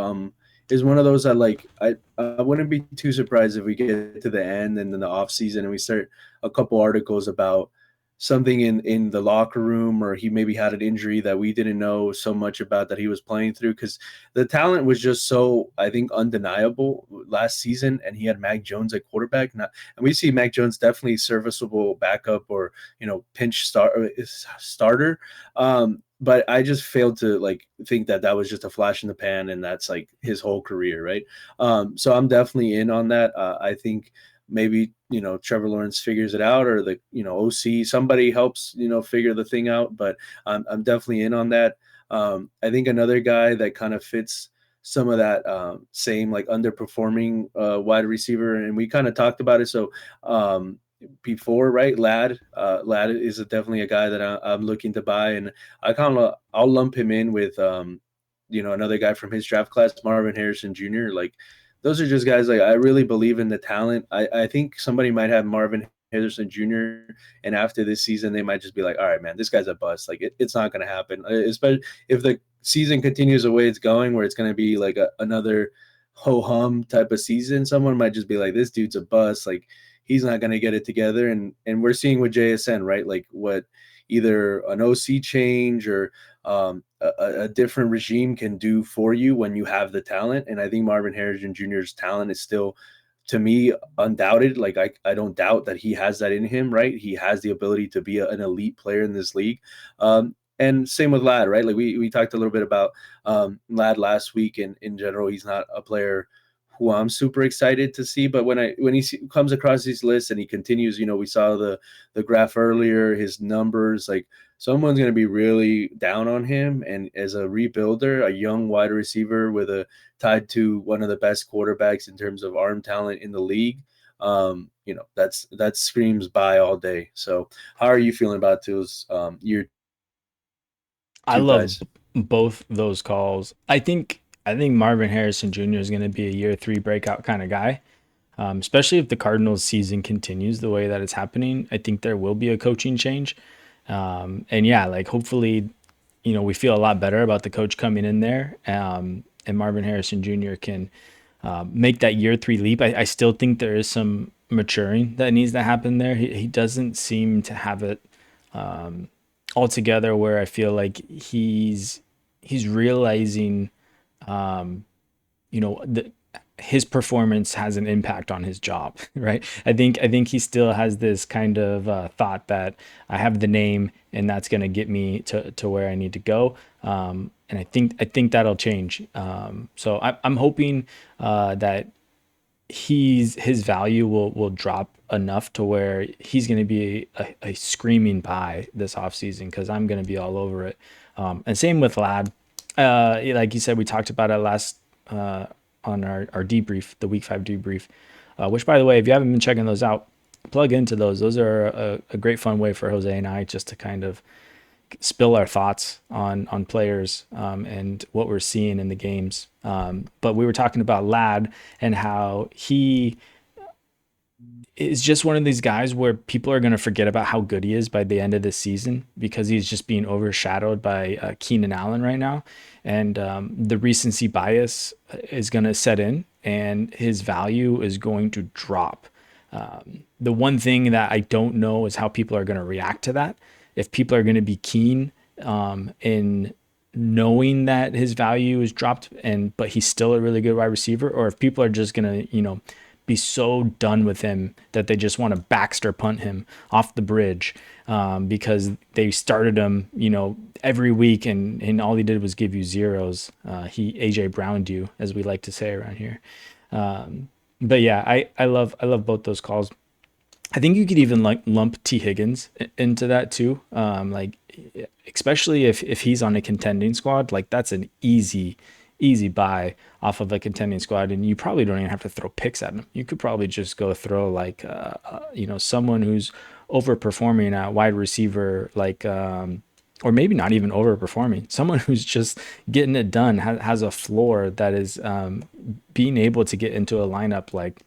is one of those I like. I wouldn't be too surprised if we get to the end and then the off season and we start a couple articles about something in the locker room, or he maybe had an injury that we didn't know so much about that he was playing through, because the talent was just so, I think, undeniable last season, and he had Mac Jones at quarterback. Not, and we see Mac Jones definitely serviceable backup or pinch starter. But I just failed to like think that that was just a flash in the pan, and that's like his whole career, right? So I'm definitely in on that. I think maybe Trevor Lawrence figures it out, or the OC, somebody helps figure the thing out. But I'm definitely in on that. I think another guy that kind of fits some of that same like underperforming wide receiver, and we kind of talked about it. So before, right, Ladd is definitely a guy that I'm looking to buy, and I'll lump him in with another guy from his draft class, Marvin Harrison Jr. Like those are just guys like I really believe in the talent. I think somebody might have Marvin Harrison Jr. and after this season they might just be like, all right, man, this guy's a bust. Like it's not going to happen, especially if the season continues the way it's going, where it's going to be like another ho hum type of season. Someone might just be like, this dude's a bust. Like he's not going to get it together. And we're seeing with JSN, right? Like what either an OC change or a different regime can do for you when you have the talent. And I think Marvin Harrison Jr.'s talent is still, to me, undoubted. Like I don't doubt that he has that in him, right? He has the ability to be an elite player in this league. And same with Ladd, right? Like we talked a little bit about Ladd last week, and in general, he's not a player who I'm super excited to see. But when he comes across these lists and he continues, we saw the graph earlier, his numbers, like someone's going to be really down on him. And as a rebuilder, a young wide receiver with a tied to one of the best quarterbacks in terms of arm talent in the league, that screams buy all day. So how are you feeling about those year I two love guys? both those calls. I think Marvin Harrison Jr. is going to be a year three breakout kind of guy. Especially if the Cardinals season continues the way that it's happening. I think there will be a coaching change. And yeah, like hopefully, we feel a lot better about the coach coming in there. And Marvin Harrison Jr. can make that year three leap. I still think there is some maturing that needs to happen there. He doesn't seem to have it altogether where I feel like he's realizing the his performance has an impact on his job, right? I think he still has this kind of thought that I have the name and that's going to get me to where I need to go. And I think that'll change. So I'm hoping that his value will drop enough to where he's going to be a screaming buy this offseason because I'm going to be all over it. And same with Lad. Like you said, we talked about it last on our debrief, the week 5 debrief, which, by the way, if you haven't been checking those out, plug into those. Those are a great fun way for Jose and I just to kind of spill our thoughts on players and what we're seeing in the games. But we were talking about Lad and how he is just one of these guys where people are going to forget about how good he is by the end of the season because he's just being overshadowed by Keenan Allen right now. And the recency bias is going to set in and his value is going to drop. The one thing that I don't know is how people are going to react to that. If people are going to be keen in knowing that his value is dropped but he's still a really good wide receiver, or if people are just going to, be so done with him that they just want to Baxter punt him off the bridge because they started him, every week and all he did was give you zeros. He AJ Browned you, as we like to say around here. But yeah, I love both those calls. I think you could even like lump T Higgins into that too. Like especially if he's on a contending squad, like that's an easy buy off of a contending squad, and you probably don't even have to throw picks at him. You could probably just go throw like someone who's overperforming at wide receiver, like or maybe not even overperforming. Someone who's just getting it done has a floor that is being able to get into a lineup like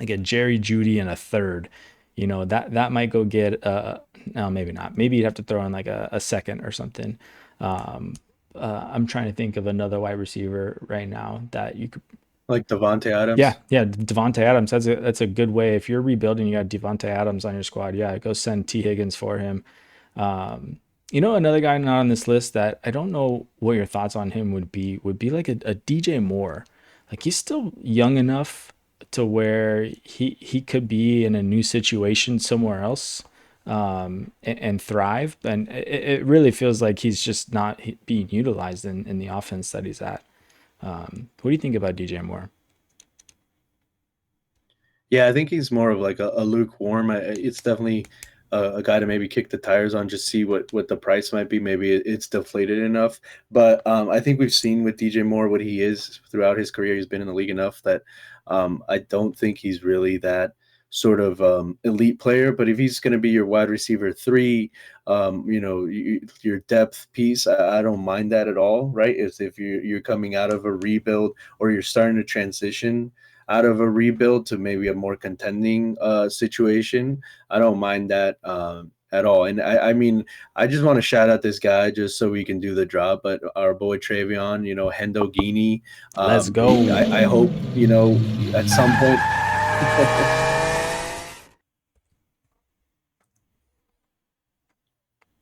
a Jerry Judy and a third, that might go get no, maybe not. Maybe you'd have to throw in like a second or something. I'm trying to think of another wide receiver right now that you could. Like Devonte Yeah, Adams? yeah, Devonte Adams. That's a good way. If you're rebuilding, you got Devonte Adams on your squad. Yeah, go send T Higgins for him. Another guy not on this list that I don't know what your thoughts on him would be like a DJ Moore. Like he's still young enough to where he could be in a new situation somewhere else and thrive. And it really feels like he's just not being utilized in the offense that he's at. What do you think about DJ Moore? Yeah, I think he's more of like a lukewarm. It's definitely a guy to maybe kick the tires on, just see what the price might be. Maybe it's deflated enough. But I think we've seen with DJ Moore what he is throughout his career. He's been in the league enough that I don't think he's really that sort of elite player. But if he's going to be your wide receiver three, your depth piece, I don't mind that at all, right? If you're coming out of a rebuild or you're starting to transition out of a rebuild to maybe a more contending situation, I don't mind that at all. And I mean, I just want to shout out this guy just so we can do the job. But our boy Travion, Hendo Gini, Let's go. I hope, at some point.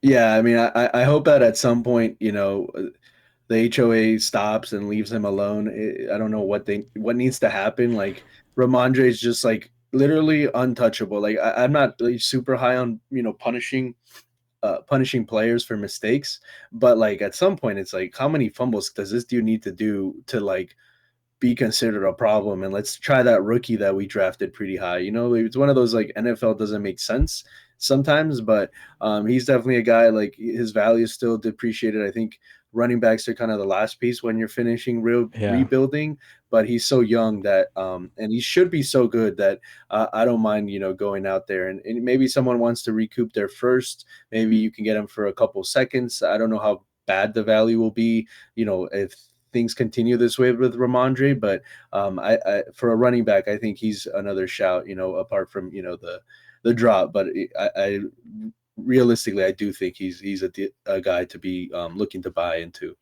Yeah, I mean, I hope that at some point, the HOA stops and leaves him alone. I don't know what needs to happen. Like Ramondre is just like literally untouchable. Like I'm not like, super high on punishing players for mistakes, but like at some point it's like how many fumbles does this dude need to do to like be considered a problem? And let's try that rookie that we drafted pretty high. It's one of those like NFL doesn't make sense sometimes, but he's definitely a guy, like his value is still depreciated. I think running backs are kind of the last piece when you're finishing real Yeah. rebuilding, but he's so young that and he should be so good that I don't mind, going out there, and maybe someone wants to recoup their first, maybe you can get him for a couple seconds. I don't know how bad the value will be, if things continue this way with Ramondre, but I for a running back, I think he's another shout, apart from, the drop, but I realistically, I do think he's a guy to be looking to buy into.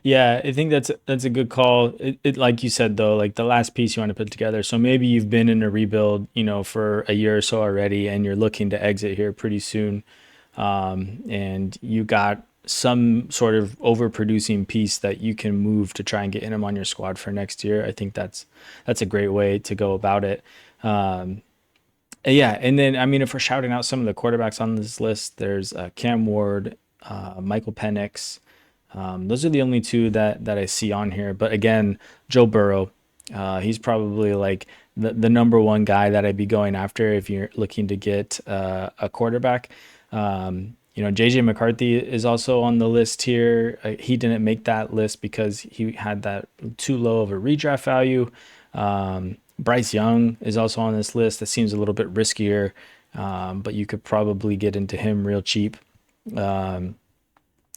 Yeah, I think that's a good call. It like you said though, like the last piece you want to put together. So maybe you've been in a rebuild, for a year or so already, and you're looking to exit here pretty soon, and you got some sort of overproducing piece that you can move to try and get him on your squad for next year. I think that's a great way to go about it. Um, yeah, and then I mean, if we're shouting out some of the quarterbacks on this list, there's Cam Ward, Michael Penix. Those are the only two that I see on here. But again, Joe Burrow, he's probably like the number one guy that I'd be going after if you're looking to get a quarterback. JJ McCarthy is also on the list here. He didn't make that list because he had that too low of a redraft value. Bryce Young is also on this list. That seems a little bit riskier, but you could probably get into him real cheap. Um,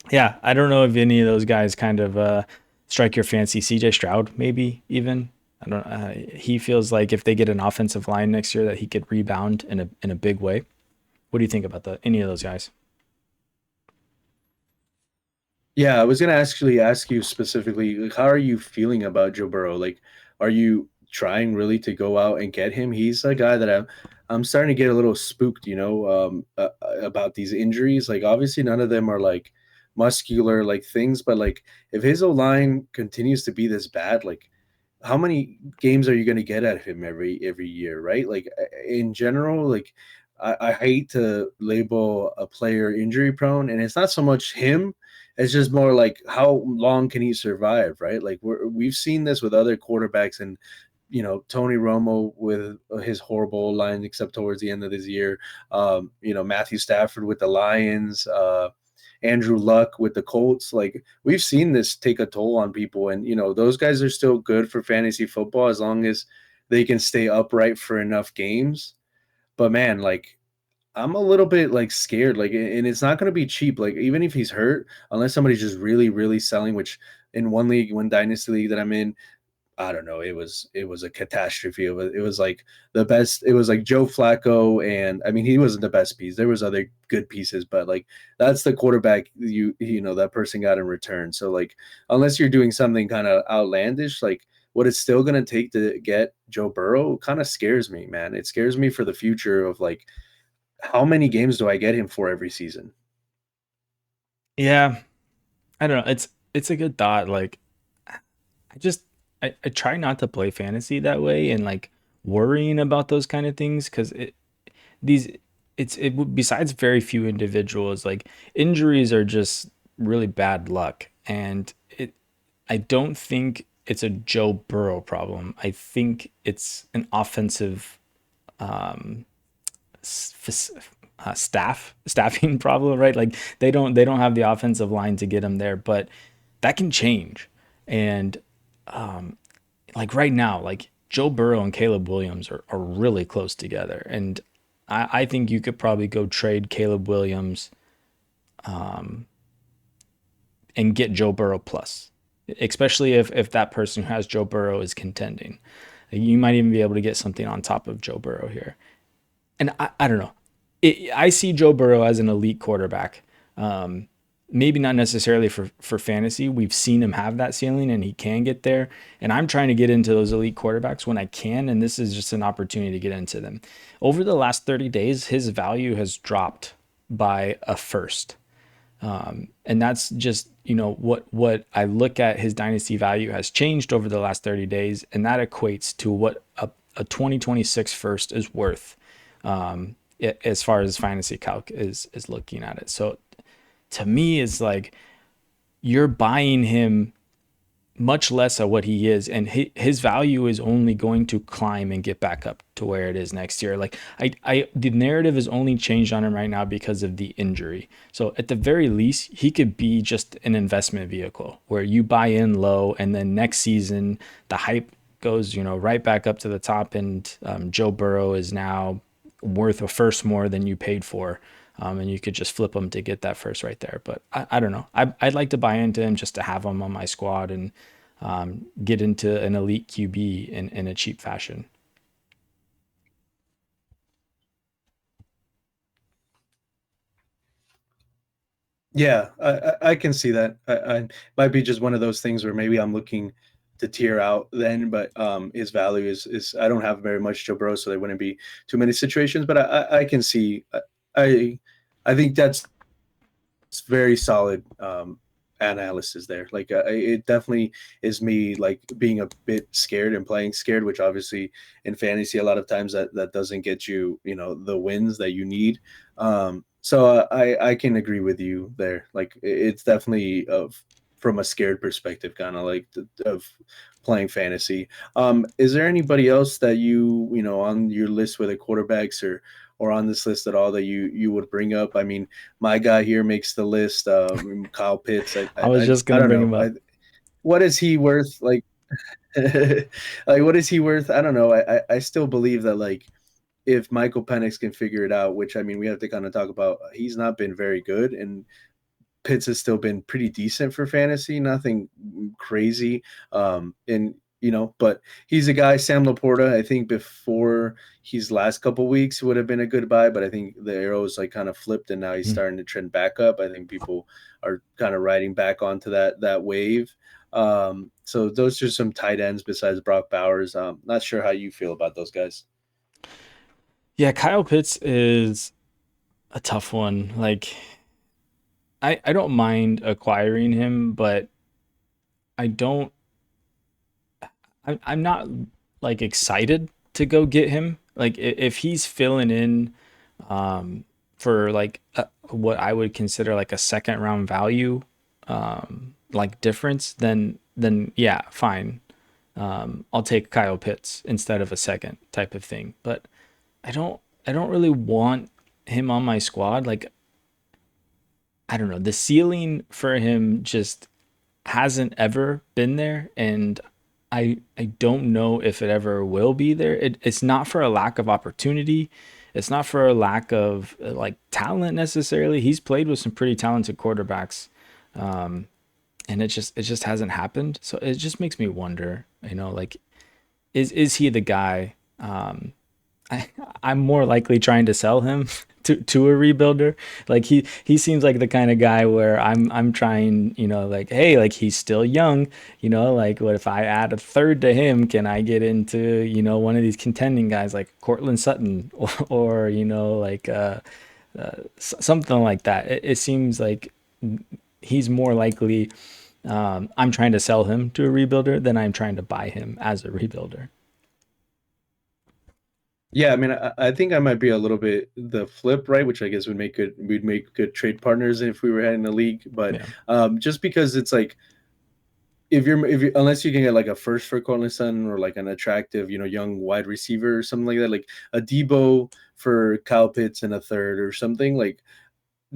yeah, I don't know if any of those guys kind of strike your fancy. CJ Stroud, maybe even. I don't. He feels like if they get an offensive line next year, that he could rebound in a big way. What do you think about any of those guys? Yeah, I was gonna actually ask you specifically, like, how are you feeling about Joe Burrow? Like, are you trying really to go out and get him? He's a guy that I'm starting to get a little spooked, about these injuries. Like, obviously, none of them are like muscular like things, but like if his O line continues to be this bad, like how many games are you going to get out of him every year, right? Like in general, like I hate to label a player injury prone, and it's not so much him. It's just more like how long can he survive, right? Like we've seen this with other quarterbacks, and Tony Romo with his horrible line, except towards the end of this year. Matthew Stafford with the Lions. Andrew Luck with the Colts. Like we've seen this take a toll on people, and those guys are still good for fantasy football as long as they can stay upright for enough games. But man, like I'm a little bit like scared, like, and it's not going to be cheap. Like even if he's hurt, unless somebody's just really, really selling, which in one dynasty league that I'm in, I don't know. It was a catastrophe. It was like the best. It was like Joe Flacco, and I mean he wasn't the best piece. There was other good pieces, but like that's the quarterback that person got in return. So like unless you're doing something kind of outlandish, like what it's still gonna take to get Joe Burrow kind of scares me, man. It scares me for the future of like how many games do I get him for every season? Yeah, I don't know. It's a good thought. Like I just I try not to play fantasy that way and like worrying about those kind of things because these besides very few individuals, like injuries are just really bad luck, and I don't think it's a Joe Burrow problem. I think it's an offensive um staffing problem, right? Like they don't have the offensive line to get him there, but that can change. And like right now, like Joe Burrow and Caleb Williams are really close together. And I think you could probably go trade Caleb Williams and get Joe Burrow plus, especially if that person who has Joe Burrow is contending. You might even be able to get something on top of Joe Burrow here. And I don't know. I see Joe Burrow as an elite quarterback. Maybe not necessarily for fantasy. We've seen him have that ceiling and he can get there. And I'm trying to get into those elite quarterbacks when I can. And this is just an opportunity to get into them. Over the last 30 days, his value has dropped by a first. And that's just, what I look at, his dynasty value has changed over the last 30 days. And that equates to what a 2026 first is worth, as far as fantasy calc is looking at it. So to me, it's like you're buying him much less of what he is, and his value is only going to climb and get back up to where it is next year. Like the narrative is only changed on him right now because of the injury. So at the very least, he could be just an investment vehicle where you buy in low, and then next season the hype goes, right back up to the top, and Joe Burrow is now worth a first more than you paid for. And you could just flip him to get that first right there. But I don't know. I'd like to buy into him just to have him on my squad and get into an elite QB in a cheap fashion. Yeah, I can see that. I might be just one of those things where maybe I'm looking to tier out then, but his value is I don't have very much Joe Burrow, so there wouldn't be too many situations. But I can see I I think that's very solid analysis there. Like it definitely is me like being a bit scared and playing scared, which obviously in fantasy a lot of times that doesn't get you the wins that you need. So I can agree with you there. Like it's definitely of from a scared perspective, kind of like of playing fantasy. Is there anybody else that you on your list with the quarterbacks or on this list at all that you would bring up? I mean, my guy here makes the list. Kyle Pitts. I was just I gonna don't bring know. him up. What is he worth? Like, like what is he worth? I don't know. I still believe that like if Michael Penix can figure it out, which I mean we have to kind of talk about, he's not been very good, and Pitts has still been pretty decent for fantasy, nothing crazy. And but he's a guy, Sam Laporta. I think before his last couple weeks would have been a good buy, but I think the arrows like kind of flipped, and now he's starting to trend back up. I think people are kind of riding back onto that wave. So those are some tight ends besides Brock Bowers. Not sure how you feel about those guys. Yeah, Kyle Pitts is a tough one. Like I don't mind acquiring him, but I don't I'm not like excited to go get him. Like if he's filling in for like what I would consider like a second round value like difference, then yeah, fine. I'll take Kyle Pitts instead of a second type of thing. But I don't really want him on my squad. Like I don't know, the ceiling for him just hasn't ever been there, and I don't know if it ever will be there. It's not for a lack of opportunity. It's not for a lack of like talent necessarily. He's played with some pretty talented quarterbacks, and it just hasn't happened. So it just makes me wonder, like is he the guy? I, I'm more likely trying to sell him to a rebuilder. Like he seems like the kind of guy where I'm trying, like hey, like he's still young, like what if I add a third to him? Can I get into one of these contending guys like Cortland Sutton or like something like that? It seems like he's more likely. I'm trying to sell him to a rebuilder than I'm trying to buy him as a rebuilder. Yeah, I mean, I think I might be a little bit the flip, right? Which I guess we'd make good trade partners if we were in the league. But Yeah. just because it's like if you unless you can get like a first for Cortland Sutton or like an attractive, young wide receiver or something like that, like a Debo for Kyle Pitts and a third or something like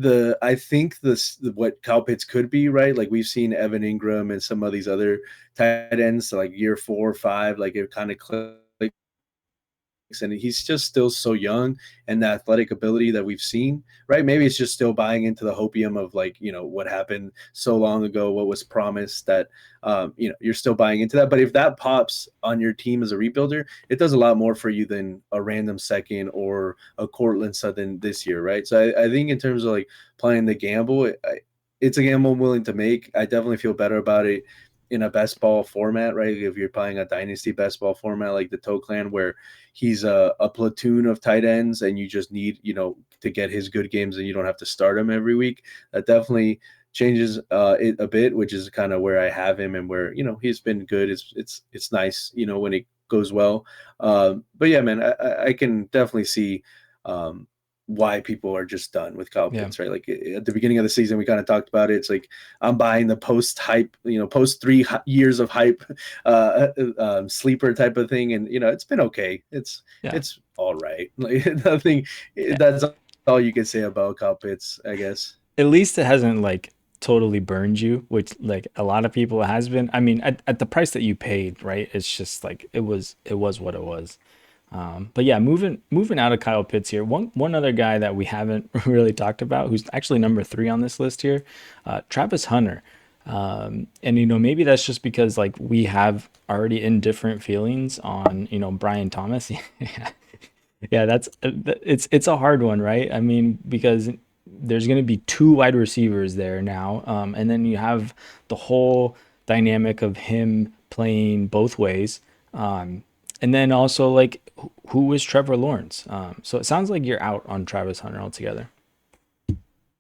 I think this what Kyle Pitts could be, right? Like we've seen Evan Ingram and some of these other tight ends, like year 4 or 5, like it kind of clicked, and he's just still so young, and the athletic ability that we've seen, right? Maybe it's just still buying into the hopium of like, what happened so long ago, what was promised that, you're still buying into that. But if that pops on your team as a rebuilder, it does a lot more for you than a random second or a Cortland Sutton this year, right? So I think in terms of like playing the gamble, it's a gamble I'm willing to make. I definitely feel better about it in a best ball format, right? If you're playing a dynasty best ball format like the Toe Clan, where he's a platoon of tight ends and you just need, to get his good games and you don't have to start him every week, that definitely changes it a bit, which is kind of where I have him and where, he's been good. It's nice, when it goes well. But yeah, man, I can definitely see why people are just done with Kyle Yeah. Pitts, right? Like at the beginning of the season, we kind of talked about it. It's like I'm buying the post hype, post 3 years of hype, sleeper type of thing, and it's been okay. It's all right. Like nothing. That's all you can say about Kyle Pitts, I guess. At least it hasn't like totally burned you, which like a lot of people has been. I mean, at the price that you paid, right? It's just like it was what it was. But yeah, moving out of Kyle Pitts here. One other guy that we haven't really talked about, who's actually number 3 on this list here, Travis Hunter. And maybe that's just because like we have already indifferent feelings on Brian Thomas. Yeah, it's a hard one, right? I mean, because there's going to be 2 wide receivers there now, and then you have the whole dynamic of him playing both ways, and then also like who is Trevor Lawrence? So it sounds like you're out on Travis Hunter altogether.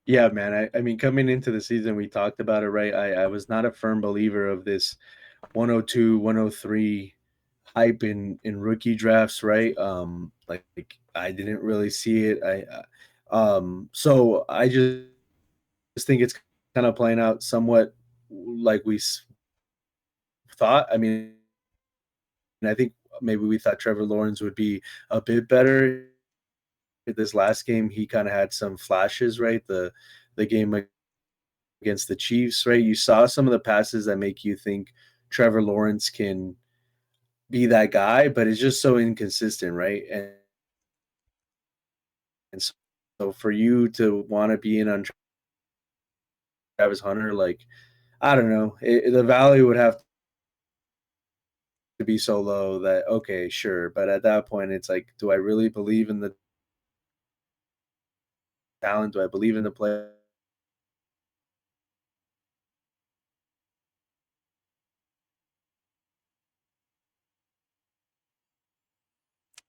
Yeah, man. I mean, coming into the season, we talked about it, right? I was not a firm believer of this 102, 103 hype in rookie drafts, right? Like I didn't really see it. So I just think it's kind of playing out somewhat like we thought. I mean, I think maybe we thought Trevor Lawrence would be a bit better. This last game, he kind of had some flashes, right? The game against the Chiefs, right? You saw some of the passes that make you think Trevor Lawrence can be that guy, but it's just so inconsistent, right? And so for you to want to be in on Travis Hunter, like I don't know, the value would have to be so low that okay, sure, but at that point, it's like, do I really believe in the talent? Do I believe in the play?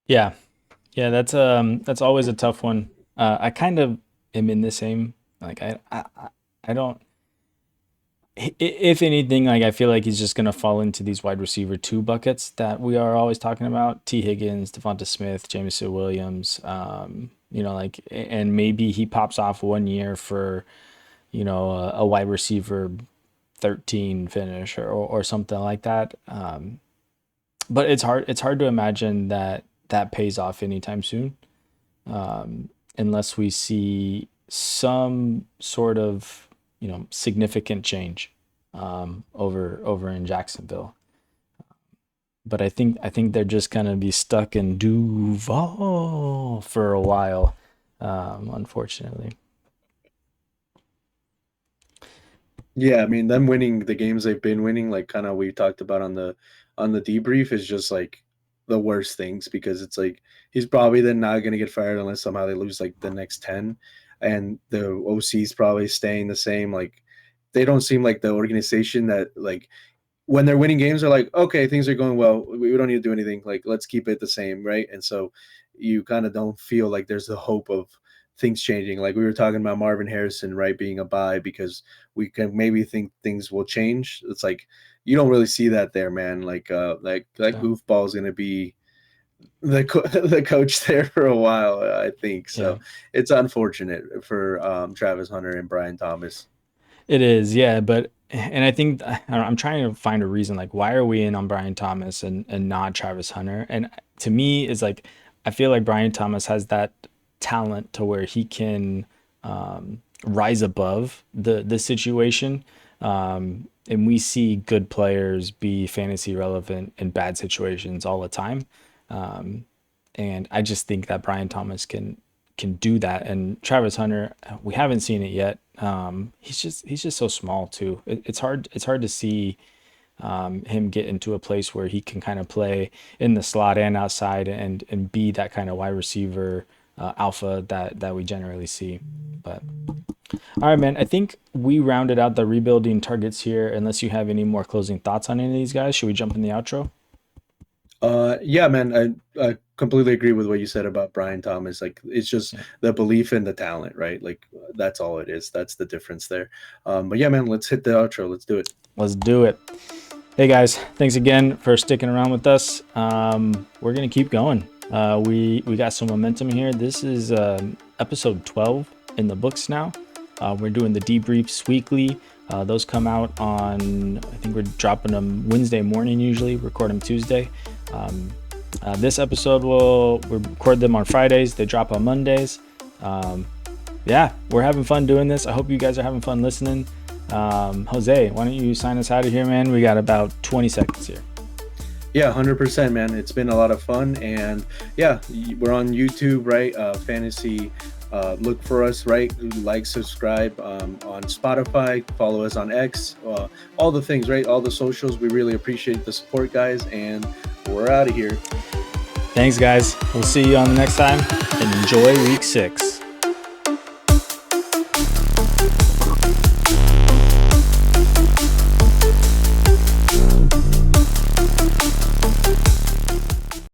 Yeah, yeah, that's always a tough one. I kind of am in the same. Like I don't. If anything, like I feel like he's just gonna fall into these wide receiver 2 buckets that we are always talking about: T. Higgins, Devonta Smith, Jameson Williams. Like, and maybe he pops off one year for a wide receiver 13 finish or something like that. But it's hard to imagine that that pays off anytime soon, unless we see some sort of significant change over in Jacksonville. But I think they're just gonna be stuck in Duval for a while, unfortunately. Yeah, I mean, them winning the games they've been winning, like kind of we talked about on the debrief, is just like the worst things because it's like he's probably then not going to get fired unless somehow they lose like the next 10, and the OC's probably staying the same. Like they don't seem like the organization that like when they're winning games, they're like, okay, things are going well. We don't need to do anything. Like, let's keep it the same, right? And so you kind of don't feel like there's the hope of things changing. Like we were talking about Marvin Harrison, right, being a buy because we can maybe think things will change. It's like you don't really see that there, man. Like Yeah. goofball is going to be the coach there for a while, I think. Yeah. So it's unfortunate for Travis Hunter and Brian Thomas. It is, yeah, but and I think I'm trying to find a reason like why are we in on Brian Thomas and not Travis Hunter? And to me, is like I feel like Brian Thomas has that talent to where he can rise above the situation. And we see good players be fantasy relevant in bad situations all the time. Um, and I just think that Brian Thomas can do that. And Travis Hunter, we haven't seen it yet. He's just so small too. It's hard to see him get into a place where he can kind of play in the slot and outside and be that kind of wide receiver alpha that we generally see. But all right, man. I think we rounded out the rebuilding targets here. Unless you have any more closing thoughts on any of these guys, should we jump in the outro? Yeah, man, I completely agree with what you said about Brian Thomas. Like, it's just Yeah. the belief in the talent, right? Like, that's all it is. That's the difference there. But yeah, man, let's hit the outro. Let's do it. Let's do it. Hey guys, thanks again for sticking around with us. We're gonna keep going. We got some momentum here. This is episode 12 in the books now. We're doing the debriefs weekly. Those come out on, I think we're dropping them Wednesday morning usually, record them Tuesday. This episode we'll record them on Fridays. They drop on Mondays. Yeah, we're having fun doing this. I hope you guys are having fun listening. Jose, why don't you sign us out of here, man? We got about 20 seconds here. Yeah, 100%, man. It's been a lot of fun. And yeah, we're on YouTube, right? Fantasy. Look for us, right? Like, subscribe on Spotify, follow us on X, all the things, right? All the socials. We really appreciate the support, guys. And we're out of here. Thanks, guys. We'll see you on the next time, and enjoy week 6.